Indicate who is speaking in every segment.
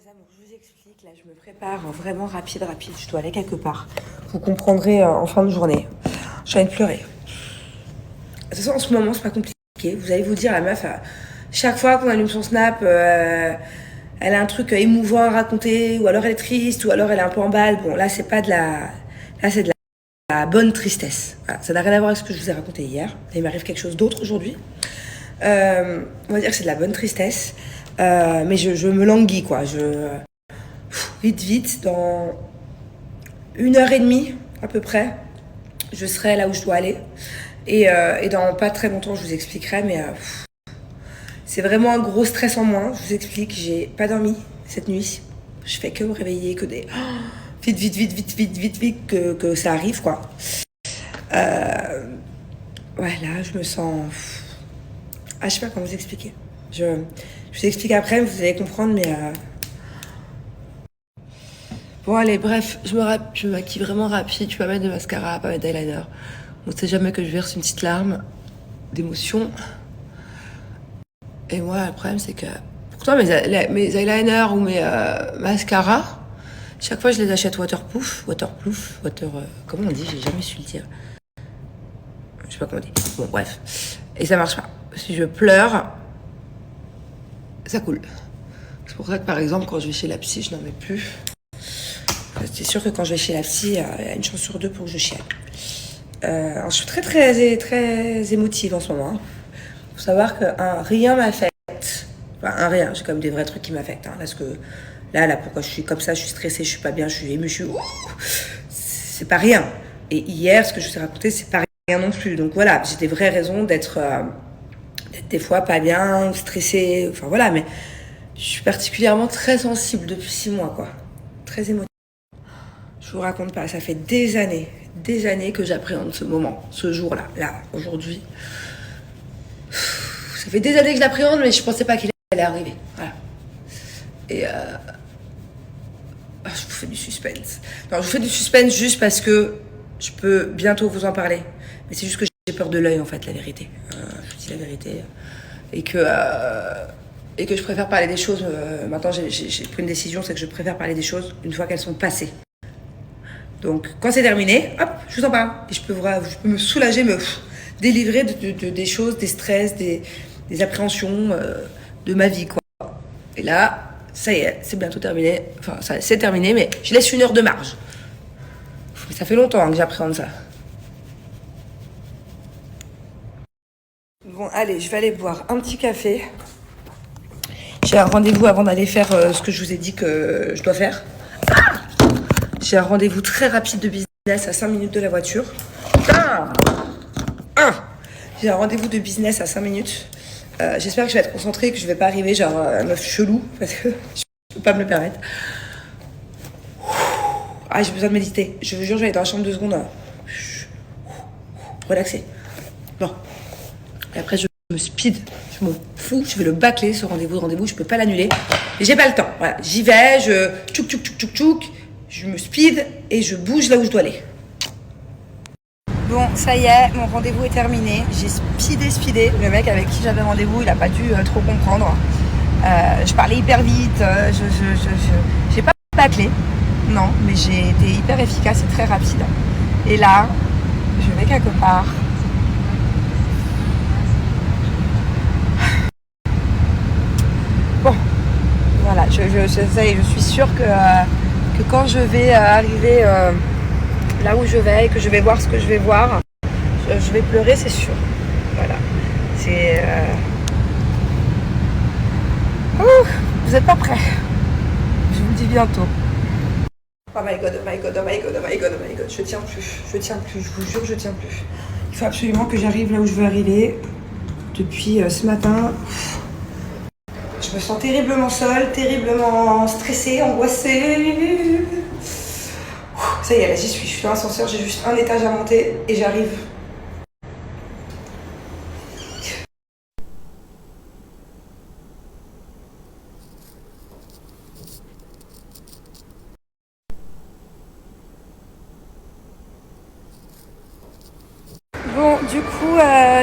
Speaker 1: les amours, je vous explique, là je me prépare vraiment rapide, je dois aller quelque part. Vous comprendrez en fin de journée. J'ai envie de pleurer. De toute façon, en ce moment, c'est pas compliqué. Vous allez vous dire, la meuf, chaque fois qu'on allume son snap, elle a un truc émouvant à raconter, ou alors elle est triste, ou alors elle est un peu en balle. Bon, là, c'est pas de la... Là, c'est de la bonne tristesse. Voilà, ça n'a rien à voir avec ce que je vous ai raconté hier. Il m'arrive quelque chose d'autre aujourd'hui. On va dire que c'est de la bonne tristesse. Mais je me languis, quoi. Vite, dans 1h30 à peu près, je serai là où je dois aller. Et dans pas très longtemps, je vous expliquerai, mais c'est vraiment un gros stress en moins. Je vous explique, j'ai pas dormi cette nuit. Je fais que me réveiller, que des... vite, que ça arrive, quoi. Ouais, là, je me sens... Ah, je sais pas comment vous expliquer. Je vous explique après, vous allez comprendre, mais... Bon, allez, bref, je me maquille vraiment rapide. Je peux pas mettre de mascara, pas mettre d'eyeliner. On sait jamais que je verse une petite larme d'émotion. Et moi, le problème, c'est que... Pourtant, mes eyeliners ou mes mascaras, chaque fois, je les achète waterproof. Comment on dit? J'ai jamais su le dire. Je sais pas comment on dit. Bon, bref. Et ça marche pas. Si je pleure, ça coule. C'est pour ça que, par exemple, quand je vais chez la psy, je n'en mets plus. C'est sûr que quand je vais chez la psy, il y a une chance sur deux pour que je chiale. Alors, je suis très émotive en ce moment. Faut savoir que rien m'affecte. Enfin, rien. J'ai quand même des vrais trucs qui m'affectent. Hein. Là, pourquoi je suis comme ça, je suis stressée, je suis pas bien, je suis émue, c'est pas rien. Et hier, ce que je vous ai raconté, c'est pas rien non plus. Donc voilà, j'ai des vraies raisons d'être des fois pas bien, stressée. Enfin voilà, mais je suis particulièrement très sensible depuis 6 mois, quoi. Très émotive. Je vous raconte pas, ça fait des années que j'appréhende ce moment, ce jour-là, aujourd'hui. Ça fait des années que je l'appréhende, mais je pensais pas qu'il allait arriver. Voilà. Et je vous fais du suspense. Non, je vous fais du suspense juste parce que je peux bientôt vous en parler. Mais c'est juste que j'ai peur de l'œil, en fait, la vérité. Je vous dis la vérité. Et que je préfère parler des choses. Maintenant, j'ai pris une décision, c'est que je préfère parler des choses une fois qu'elles sont passées. Donc, quand c'est terminé, hop, je vous en parle. Et je peux me soulager, me délivrer des choses, des stress, des appréhensions de ma vie, quoi. Et là, ça y est, c'est bientôt terminé. Enfin, c'est terminé, mais je laisse 1 heure de marge. Ça fait longtemps que j'appréhende ça. Bon, allez, je vais aller boire un petit café. J'ai un rendez-vous avant d'aller faire ce que je vous ai dit que je dois faire. J'ai un rendez-vous très rapide de business à 5 minutes de la voiture. J'ai un rendez-vous de business à 5 minutes. J'espère que je vais être concentrée, que je vais pas arriver genre un meuf chelou, parce que je peux pas me le permettre. J'ai besoin de méditer. Je vous jure, je vais aller dans la chambre 2 secondes. Relaxer. Bon. Et après, je me speed. Je m'en fous. Je vais le bâcler, ce rendez-vous. Je peux pas l'annuler. Et j'ai pas le temps. Voilà. J'y vais, je tchouk. Je me speed et je bouge là où je dois aller. Bon, ça y est, mon rendez-vous est terminé. J'ai speedé. Le mec avec qui j'avais rendez-vous, il a pas dû trop comprendre. Je parlais hyper vite. J'ai pas bâclé. Non, mais j'ai été hyper efficace et très rapide. Et là, je vais quelque part. Bon, voilà, je suis sûre que quand je vais arriver là où je vais et que je vais voir ce que je vais voir, je vais pleurer, c'est sûr. Voilà. C'est... vous n'êtes pas prêts. Je vous le dis bientôt. Oh my god. Je tiens plus, je vous jure, je tiens plus. Il faut absolument que j'arrive là où je veux arriver. Depuis ce matin, je me sens terriblement seule, terriblement stressée, angoissée. Ça y est, là j'y suis. Je suis dans l'ascenseur, j'ai juste un étage à monter et j'arrive. Bon, du coup,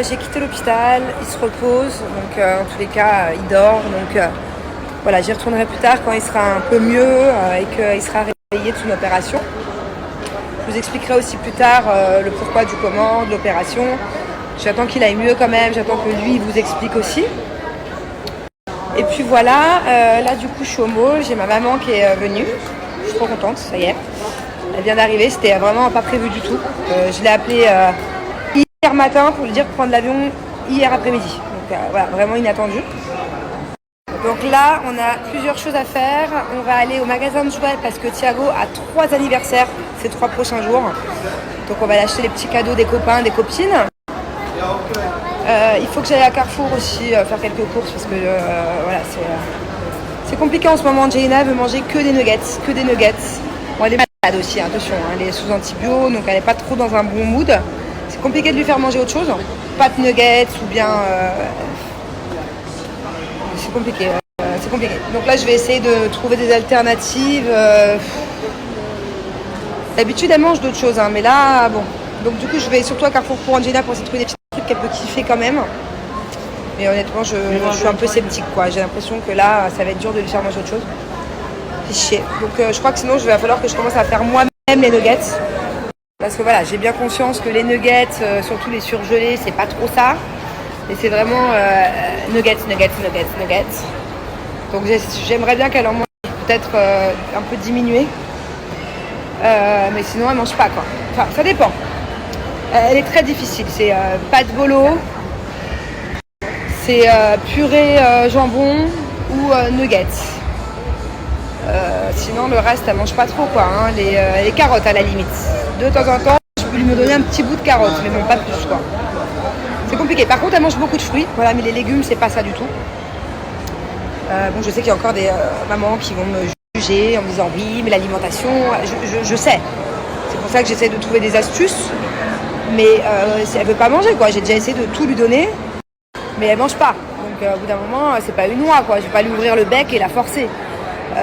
Speaker 1: j'ai quitté l'hôpital, il se repose, donc en tous les cas, il dort, donc Voilà, j'y retournerai plus tard quand il sera un peu mieux et qu'il sera réveillé de son opération. Je vous expliquerai aussi plus tard le pourquoi du comment de l'opération. J'attends qu'il aille mieux quand même, j'attends que lui vous explique aussi. Et puis voilà, là du coup je suis au mall, j'ai ma maman qui est venue. Je suis trop contente, ça y est. Elle vient d'arriver, c'était vraiment pas prévu du tout. Je l'ai appelée hier matin pour lui dire de prendre l'avion hier après-midi. Donc voilà, vraiment inattendu. Donc là, on a plusieurs choses à faire. On va aller au magasin de jouets parce que Thiago a 3 anniversaires ces 3 prochains jours. Donc on va aller acheter les petits cadeaux des copains, des copines. Il faut que j'aille à Carrefour aussi faire quelques courses parce que voilà, c'est compliqué en ce moment. Jaina veut manger que des nuggets, Bon, elle est malade aussi, attention, hein, elle est sous antibio, donc elle n'est pas trop dans un bon mood. C'est compliqué de lui faire manger autre chose. Pas de nuggets ou bien... c'est compliqué. Donc là, je vais essayer de trouver des alternatives. D'habitude, elle mange d'autres choses, hein, mais là, bon. Donc du coup, je vais surtout à Carrefour pour Angela pour essayer de trouver des petits trucs qu'elle peut kiffer quand même. Mais honnêtement, je suis un peu sceptique, quoi. J'ai l'impression que là, ça va être dur de lui faire manger autre chose. C'est chier. Donc je crois que sinon, il va falloir que je commence à faire moi-même les nuggets. Parce que voilà, j'ai bien conscience que les nuggets, surtout les surgelés, c'est pas trop ça. Et c'est vraiment nuggets. Donc j'aimerais bien qu'elle en mange peut-être un peu diminué. Mais sinon, elle mange pas, quoi. Enfin, ça dépend. Elle est très difficile. C'est pâte bolo, c'est purée jambon ou nuggets. Sinon, le reste, elle mange pas trop, quoi. Hein. Les carottes, à la limite. De temps en temps, je peux lui me donner un petit bout de carotte, mais bon, pas plus, quoi. C'est compliqué. Par contre, elle mange beaucoup de fruits. Voilà, mais les légumes, c'est pas ça du tout. Bon, je sais qu'il y a encore des mamans qui vont me juger en me disant oui, mais l'alimentation, je sais. C'est pour ça que j'essaie de trouver des astuces. Mais elle veut pas manger, quoi. J'ai déjà essayé de tout lui donner, mais elle mange pas. Donc au bout d'un moment, c'est pas une noix, quoi. Je vais pas lui ouvrir le bec et la forcer. Je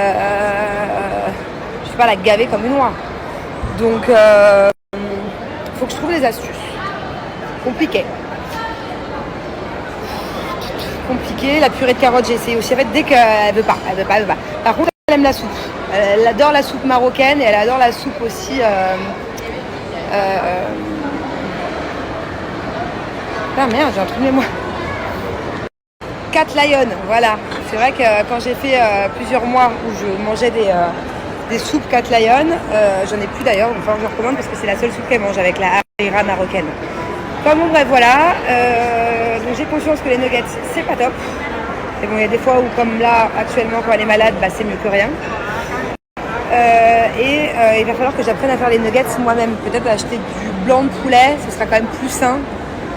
Speaker 1: vais pas la gaver comme une noix. Donc faut que je trouve des astuces. Compliqué. La purée de carottes, j'ai essayé aussi. En fait, dès qu'elle veut pas. Par contre, elle aime la soupe. Elle adore la soupe marocaine et elle adore la soupe aussi. Ah merde, j'ai un trou de mémoire. Cat Lion, voilà. C'est vrai que quand j'ai fait plusieurs mois où je mangeais des soupes Cat Lion, j'en ai plus d'ailleurs, enfin je recommande parce que c'est la seule soupe qu'elle mange avec la harira marocaine. Enfin bon bref voilà, donc j'ai conscience que les nuggets c'est pas top. Et bon il y a des fois où comme là actuellement quand elle est malade, bah, c'est mieux que rien. Il va falloir que j'apprenne à faire les nuggets moi-même. Peut-être acheter du blanc de poulet, ce sera quand même plus sain.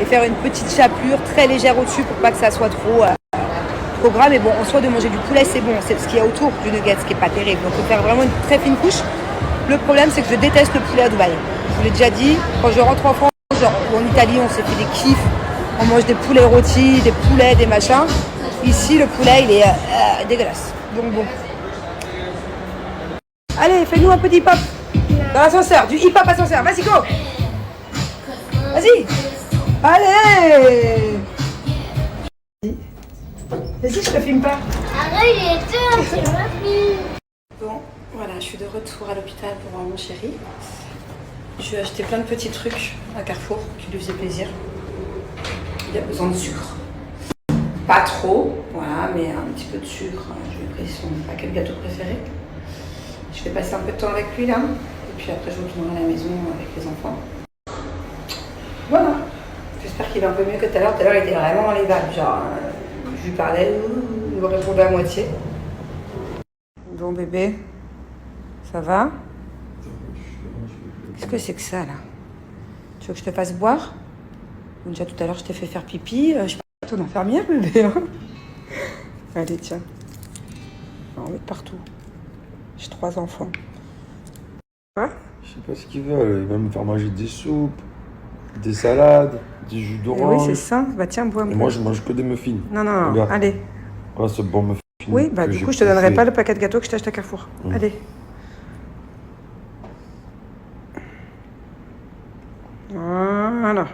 Speaker 1: Et faire une petite chapelure très légère au-dessus pour pas que ça soit trop gras. Mais bon, en soi de manger du poulet c'est bon, c'est ce qu'il y a autour du nugget, ce qui est pas terrible. Donc il faut faire vraiment une très fine couche. Le problème c'est que je déteste le poulet à Dubaï. Je vous l'ai déjà dit, quand je rentre en France, genre, ou en Italie, on s'est fait des kiffs. On mange des poulets rôtis, des poulets, des machins. Ici le poulet il est dégueulasse. Donc bon. Allez, fais-nous un petit hip-hop dans l'ascenseur, du hip-hop ascenseur, vas-y go. Vas-y. Allez. Vas-y, je te filme pas.
Speaker 2: Arrête, c'est ma fille.
Speaker 1: Bon, voilà, je suis de retour à l'hôpital pour voir mon chéri. Je lui ai acheté plein de petits trucs à Carrefour qui lui faisaient plaisir. Il a besoin de sucre. Pas trop, voilà, mais un petit peu de sucre. Je lui ai pris son paquet de gâteaux préféré. Je vais passer un peu de temps avec lui là. Et puis après, je retournerai à la maison avec les enfants. Voilà. J'espère qu'il va un peu mieux que tout à l'heure. Tout à l'heure, il était vraiment dans les vagues. Genre, je lui parlais, il me répondait à moitié. Bon bébé, ça va? Qu'est-ce que c'est que ça là? Tu veux que je te fasse boire? Déjà tout à l'heure, je t'ai fait faire pipi. Je suis pas ton infirmière, bébé. Hein. Allez, tiens. On va mettre partout. J'ai 3 enfants. Quoi?
Speaker 3: Je sais pas ce qu'ils veulent. Ils veulent me faire manger des soupes, des salades, des jus d'orange.
Speaker 1: Oui, c'est ça. Bah tiens, bois un peu.
Speaker 3: Et moi, je mange que des muffins.
Speaker 1: Non,
Speaker 3: Regarde.
Speaker 1: allez.
Speaker 3: Voilà ce bon muffin.
Speaker 1: Oui, bah du coup, je te donnerai pas le paquet de gâteaux que je t'ai acheté à Carrefour. Allez. Voilà.